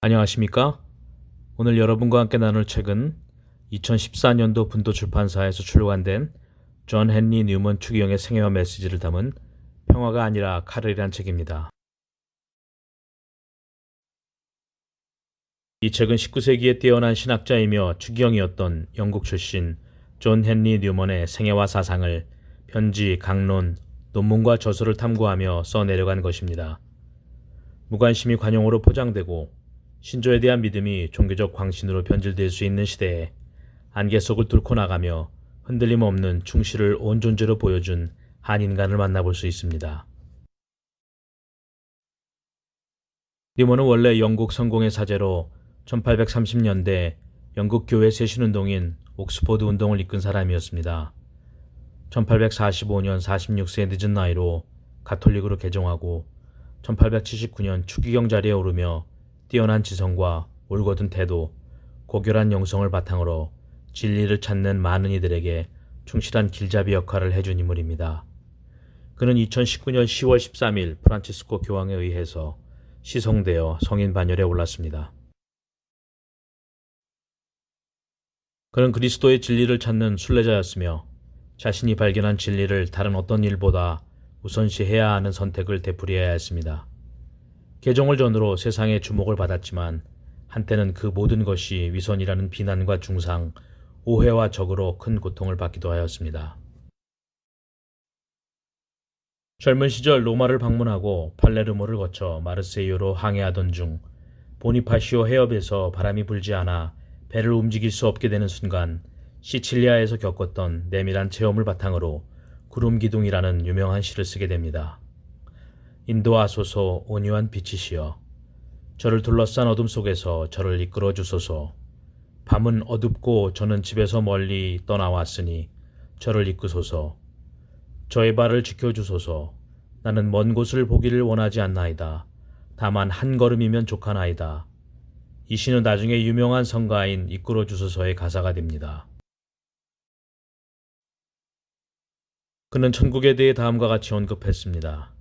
안녕하십니까? 오늘 여러분과 함께 나눌 책은 2014년도 분도 출판사에서 출간된 존 헨리 뉴먼 추기경의 생애와 메시지를 담은 평화가 아니라 칼을이란 책입니다. 이 책은 19세기에 뛰어난 신학자이며 추기경이었던 영국 출신 존 헨리 뉴먼의 생애와 사상을 편지, 강론, 논문과 저서를 탐구하며 써내려간 것입니다. 무관심이 관용으로 포장되고 신조에 대한 믿음이 종교적 광신으로 변질될 수 있는 시대에 안개 속을 뚫고 나가며 흔들림 없는 충실을 온 존재로 보여준 한 인간을 만나볼 수 있습니다. 뉴먼은 원래 영국 성공의 사제로 1830년대 영국 교회 세신운동인 옥스포드 운동을 이끈 사람이었습니다. 1845년 46세의 늦은 나이로 가톨릭으로 개종하고 1879년 추기경 자리에 오르며 뛰어난 지성과 올곧은 태도, 고결한 영성을 바탕으로 진리를 찾는 많은 이들에게 충실한 길잡이 역할을 해준 인물입니다. 그는 2019년 10월 13일 프란치스코 교황에 의해서 시성되어 성인 반열에 올랐습니다. 그는 그리스도의 진리를 찾는 순례자였으며 자신이 발견한 진리를 다른 어떤 일보다 우선시해야 하는 선택을 되풀이해야 했습니다. 개종을 전후로 세상의 주목을 받았지만 한때는 그 모든 것이 위선이라는 비난과 중상, 오해와 적으로 큰 고통을 받기도 하였습니다. 젊은 시절 로마를 방문하고 팔레르모를 거쳐 마르세유로 항해하던 중 보니파시오 해협에서 바람이 불지 않아 배를 움직일 수 없게 되는 순간 시칠리아에서 겪었던 내밀한 체험을 바탕으로 구름기둥이라는 유명한 시를 쓰게 됩니다. 인도하소서 온유한 빛이시여, 저를 둘러싼 어둠 속에서 저를 이끌어 주소서. 밤은 어둡고 저는 집에서 멀리 떠나왔으니 저를 이끄소서. 저의 발을 지켜주소서. 나는 먼 곳을 보기를 원하지 않나이다. 다만 한 걸음이면 족하나이다. 이 시는 나중에 유명한 성가인 이끌어 주소서의 가사가 됩니다. 그는 천국에 대해 다음과 같이 언급했습니다.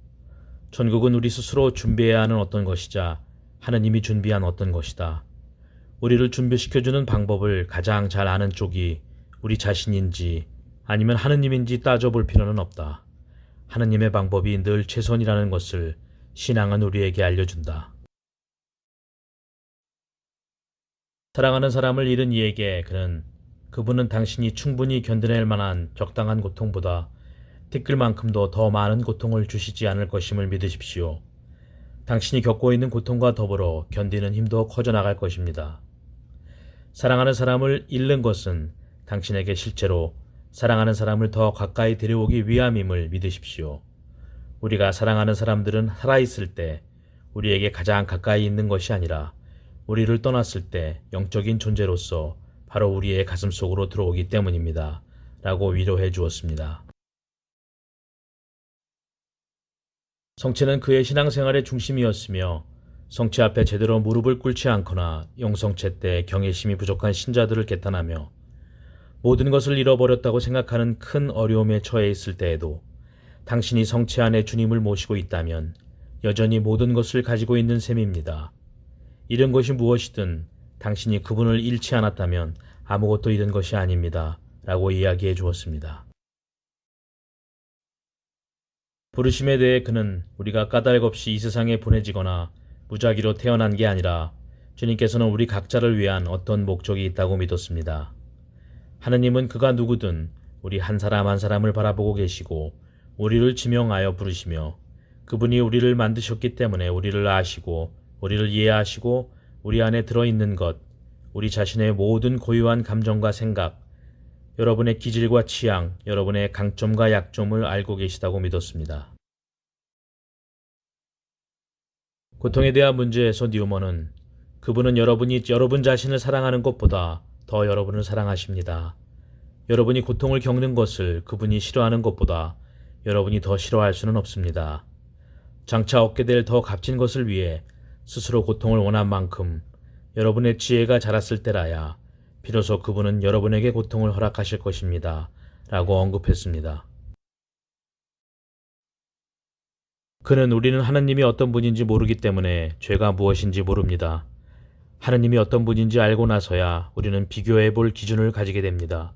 천국은 우리 스스로 준비해야 하는 어떤 것이자 하느님이 준비한 어떤 것이다. 우리를 준비시켜주는 방법을 가장 잘 아는 쪽이 우리 자신인지 아니면 하느님인지 따져볼 필요는 없다. 하느님의 방법이 늘 최선이라는 것을 신앙은 우리에게 알려준다. 사랑하는 사람을 잃은 이에게 그분은 당신이 충분히 견뎌낼 만한 적당한 고통보다 티끌만큼도 더 많은 고통을 주시지 않을 것임을 믿으십시오. 당신이 겪고 있는 고통과 더불어 견디는 힘도 커져나갈 것입니다. 사랑하는 사람을 잃는 것은 당신에게 실제로 사랑하는 사람을 더 가까이 데려오기 위함임을 믿으십시오. 우리가 사랑하는 사람들은 살아있을 때 우리에게 가장 가까이 있는 것이 아니라 우리를 떠났을 때 영적인 존재로서 바로 우리의 가슴 속으로 들어오기 때문입니다. 라고 위로해 주었습니다. 성체는 그의 신앙생활의 중심이었으며 성체 앞에 제대로 무릎을 꿇지 않거나 영성체 때 경외심이 부족한 신자들을 개탄하며 모든 것을 잃어버렸다고 생각하는 큰 어려움에 처해 있을 때에도 당신이 성체 안에 주님을 모시고 있다면 여전히 모든 것을 가지고 있는 셈입니다. 잃은 것이 무엇이든 당신이 그분을 잃지 않았다면 아무것도 잃은 것이 아닙니다. 라고 이야기해 주었습니다. 부르심에 대해 그는 우리가 까닭 없이 이 세상에 보내지거나 무작위로 태어난 게 아니라 주님께서는 우리 각자를 위한 어떤 목적이 있다고 믿었습니다. 하느님은 그가 누구든 우리 한 사람 한 사람을 바라보고 계시고 우리를 지명하여 부르시며 그분이 우리를 만드셨기 때문에 우리를 아시고 우리를 이해하시고 우리 안에 들어있는 것, 우리 자신의 모든 고유한 감정과 생각, 여러분의 기질과 취향, 여러분의 강점과 약점을 알고 계시다고 믿었습니다. 고통에 대한 문제에서 뉴먼은 그분은 여러분이 여러분 자신을 사랑하는 것보다 더 여러분을 사랑하십니다. 여러분이 고통을 겪는 것을 그분이 싫어하는 것보다 여러분이 더 싫어할 수는 없습니다. 장차 얻게 될 더 값진 것을 위해 스스로 고통을 원한 만큼 여러분의 지혜가 자랐을 때라야 비로소 그분은 여러분에게 고통을 허락하실 것입니다. 라고 언급했습니다. 그는 우리는 하나님이 어떤 분인지 모르기 때문에 죄가 무엇인지 모릅니다. 하느님이 어떤 분인지 알고 나서야 우리는 비교해 볼 기준을 가지게 됩니다.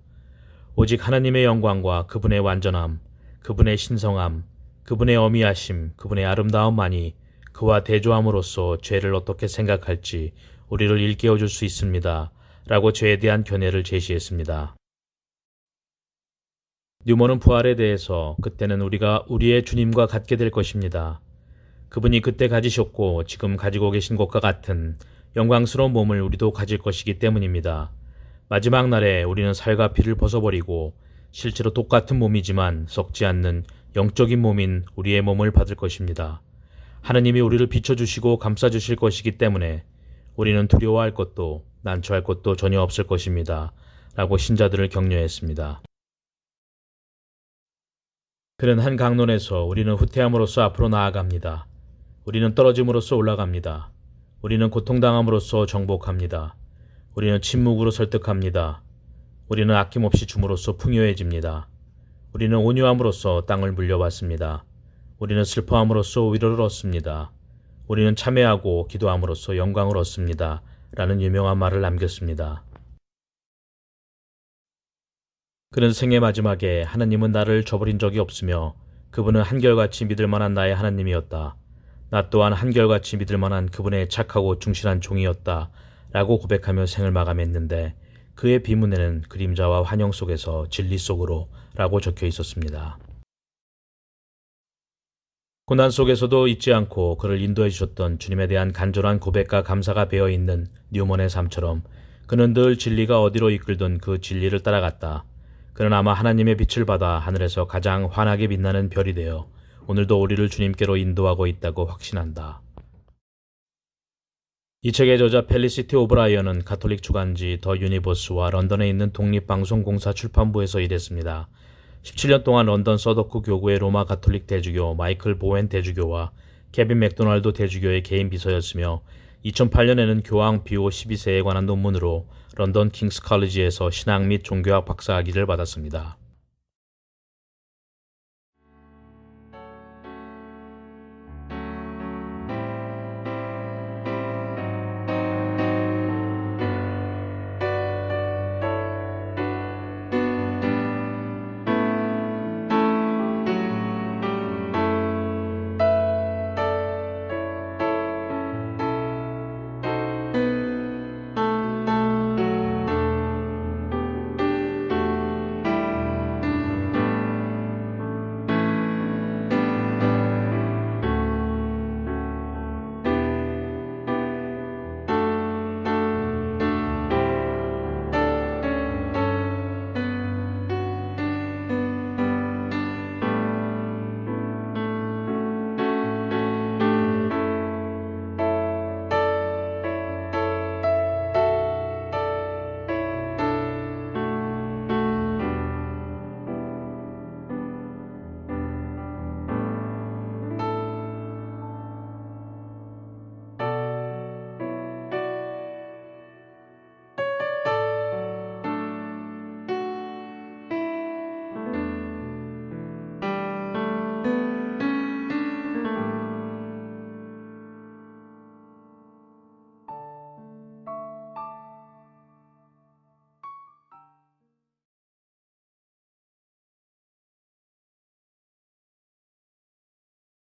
오직 하나님의 영광과 그분의 완전함, 그분의 신성함, 그분의 어미하심, 그분의 아름다움만이 그와 대조함으로써 죄를 어떻게 생각할지 우리를 일깨워 줄 수 있습니다. 라고 죄에 대한 견해를 제시했습니다. 뉴먼은 부활에 대해서 그때는 우리가 우리의 주님과 같게 될 것입니다. 그분이 그때 가지셨고 지금 가지고 계신 것과 같은 영광스러운 몸을 우리도 가질 것이기 때문입니다. 마지막 날에 우리는 살과 피를 벗어버리고 실제로 똑같은 몸이지만 썩지 않는 영적인 몸인 우리의 몸을 받을 것입니다. 하느님이 우리를 비춰주시고 감싸주실 것이기 때문에 우리는 두려워할 것도 난처할 것도 전혀 없을 것입니다. 라고 신자들을 격려했습니다. 그는 한 강론에서 우리는 후퇴함으로써 앞으로 나아갑니다. 우리는 떨어짐으로써 올라갑니다. 우리는 고통당함으로써 정복합니다. 우리는 침묵으로 설득합니다. 우리는 아낌없이 줌으로써 풍요해집니다. 우리는 온유함으로써 땅을 물려받습니다. 우리는 슬퍼함으로써 위로를 얻습니다. 우리는 참회하고 기도함으로써 영광을 얻습니다. 라는 유명한 말을 남겼습니다. 그는 생의 마지막에 하나님은 나를 저버린 적이 없으며 그분은 한결같이 믿을 만한 나의 하나님이었다. 나 또한 한결같이 믿을 만한 그분의 착하고 충실한 종이었다. 라고 고백하며 생을 마감했는데 그의 비문에는 그림자와 환영 속에서 진리 속으로 라고 적혀 있었습니다. 고난 속에서도 잊지 않고 그를 인도해 주셨던 주님에 대한 간절한 고백과 감사가 배어있는 뉴먼의 삶처럼 그는 늘 진리가 어디로 이끌던 그 진리를 따라갔다. 그는 아마 하나님의 빛을 받아 하늘에서 가장 환하게 빛나는 별이 되어 오늘도 우리를 주님께로 인도하고 있다고 확신한다. 이 책의 저자 펠리시티 오브라이언은 가톨릭 주간지 더 유니버스와 런던에 있는 독립방송공사 출판부에서 일했습니다. 17년 동안 런던 서더크 교구의 로마 가톨릭 대주교 마이클 보웬 대주교와 케빈 맥도날드 대주교의 개인 비서였으며 2008년에는 교황 비오 12세에 관한 논문으로 런던 킹스 칼리지에서 신학 및 종교학 박사학위를 받았습니다.